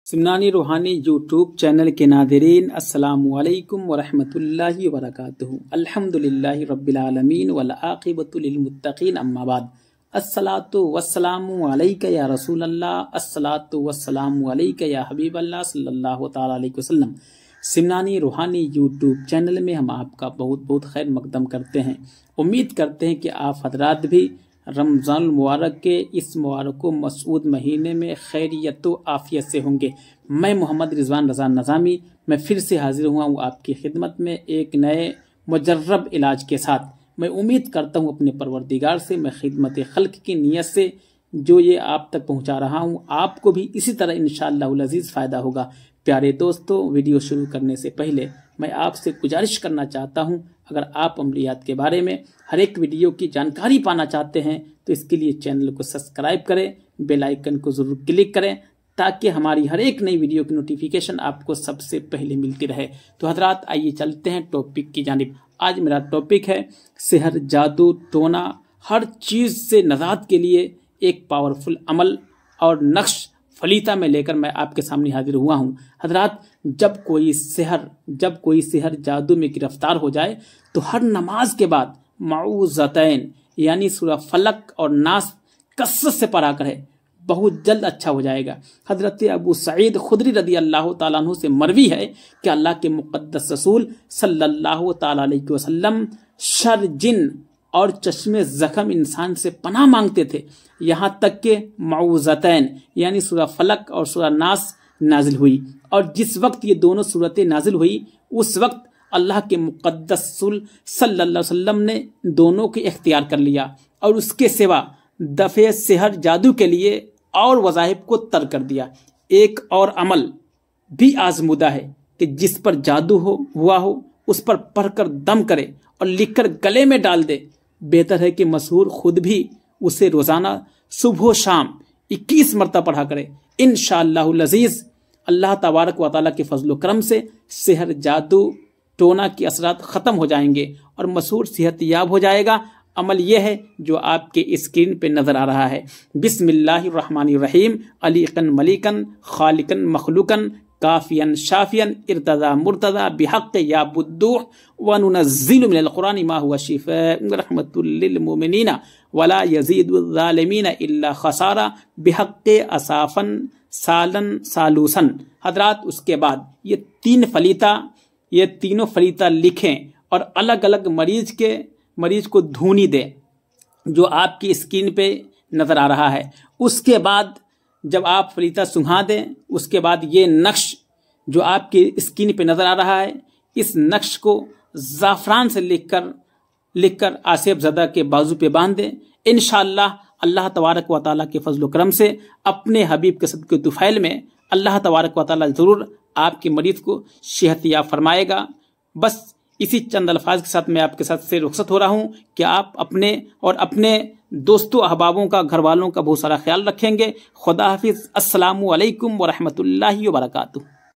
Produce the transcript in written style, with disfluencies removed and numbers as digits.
सिमनानी रूहानी YouTube channel के नाज़रीन अस्सलामु अलैकुम वरहमतुल्लाहि वबरकातुहू। अल्हम्दुलिल्लाहि रब्बिल आलमीन वल आक़िबतु लिल मुत्तक़ीन अम्मा बाद। अस्सलातु वस्सलामु अलैका या रसूलल्लाह, अस्सलातु वस्सलामु अलैका या हबीबल्लाह सल्लल्लाहु तआला अलैहि वसल्लम। सिमनानी रूहानी यूट्यूब चैनल में हम आपका बहुत बहुत खैर मकदम करते हैं। उम्मीद करते हैं कि आप हजरात भी रमज़ान मुबारक के इस मुबारक मसूद महीने में खैरियत व आफियत से होंगे। मैं मोहम्मद रिजवान रज़ा नज़ामी मैं फिर से हाजिर हुआ हूँ आपकी खिदमत में एक नए मुजर्रब इलाज के साथ। मैं उम्मीद करता हूँ अपने परवरदिगार से, मैं खिदमत खल्क की नीयत से जो ये आप तक पहुँचा रहा हूँ आपको भी इसी तरह इंशाअल्लाहुल अज़ीज़ फ़ायदा होगा। प्यारे दोस्तों, वीडियो शुरू करने से पहले मैं आपसे गुजारिश करना चाहता हूं, अगर आप अमलियात के बारे में हर एक वीडियो की जानकारी पाना चाहते हैं तो इसके लिए चैनल को सब्सक्राइब करें, बेल आइकन को ज़रूर क्लिक करें ताकि हमारी हर एक नई वीडियो की नोटिफिकेशन आपको सबसे पहले मिलती रहे। तो हजरात, आइए चलते हैं टॉपिक की जानिब। आज मेरा टॉपिक है सिहर, जादू, टोना, हर चीज़ से नजात के लिए एक पावरफुल अमल और नक्श फलीता में लेकर मैं आपके सामने हाजिर हुआ हूँ। हजरात, जब कोई सिहर जादू में गिरफ्तार हो जाए तो हर नमाज के बाद मऊज़तैन यानी सूरह फलक और नास कसरत से पढ़ा करे, बहुत जल्द अच्छा हो जाएगा। हजरत अबू सईद खुदरी रदी अल्लाह ताला अन्हु से मरवी है कि अल्लाह के मुक़द्दस रसूल सल्लल्लाहु ताला अलैहि वसल्लम शर, जिन और चश्मे जख्म इंसान से पनाह मांगते थे, यहाँ तक के मऊज़तैन यानी सूरह फलक और सूरह नास नाजिल हुई। और जिस वक्त ये दोनों सूरतें नाजिल हुई उस वक्त अल्लाह के मुक़द्दस रसूल सल्लल्लाहु अलैहि वसल्लम ने दोनों के इख्तियार कर लिया और उसके सिवा दफ़े सिहर जादू के लिए और वज़ाहिब को तर्क कर दिया। एक और अमल भी आजमुदा है कि जिस पर जादू हुआ हो उस पर पढ़कर दम करे और लिखकर गले में डाल दे। बेहतर है कि मशहूर खुद भी उसे रोज़ाना सुबह शाम 21 मरतबा पढ़ा करे। इंशाअल्लाहुल अज़ीज़ अल्लाह तबारक व तआला के फजल करम से सिहर, जादू, टोना की असरात ख़त्म हो जाएंगे और मशहूर सेहत याब हो जाएगा। अमल यह है जो आपके स्क्रीन पे नजर आ रहा है। बिस्मिल्लाहिर्रहमानिर्रहीम। अलीकन मलिकन खालिकन मखलूकन काफियन शाफियन इर्तज़ा मुर्तज़ा बिहक़्क़ि या बुद्दूह व नुनज़्ज़िलु मिनल क़ुरआनि मा हुवा शिफ़ाअन व रहमतुल लिल मुमिनीना वला यज़ीदुज़ ज़ालिमीना इल्ला ख़सारा बिहक़्क़ि असाफ़न सालन सालूसन। हजरात, उसके बाद ये तीनों फलीता लिखें और अलग अलग मरीज को धूनी दें जो आपकी स्क्रीन पे नजर आ रहा है। उसके बाद जब आप फलीता सुंघा दें उसके बाद ये नक्श जो आपकी स्क्रीन पे नजर आ रहा है, इस नक्श को ज़ाफ़रान से लिखकर आसिफ ज़दा के बाजू पे बांध दें। इंशाअल्लाह अल्लाह तबारक व तआला के फजल करम से अपने हबीब के सदक़े तुफ़ैल में अल्लाह तबारक व तआला ज़रूर आपके मरीज को सेहत याब फरमाएगा। बस इसी चंद अल्फाज के साथ मैं आपके साथ से रुखसत हो रहा हूँ कि आप अपने दोस्तों अहबाबों का, घर वालों का बहुत सारा ख्याल रखेंगे। खुदा हाफिज़। अस्सलामु अलैकुम व रहमतुल्लाहि व बरकातुहू।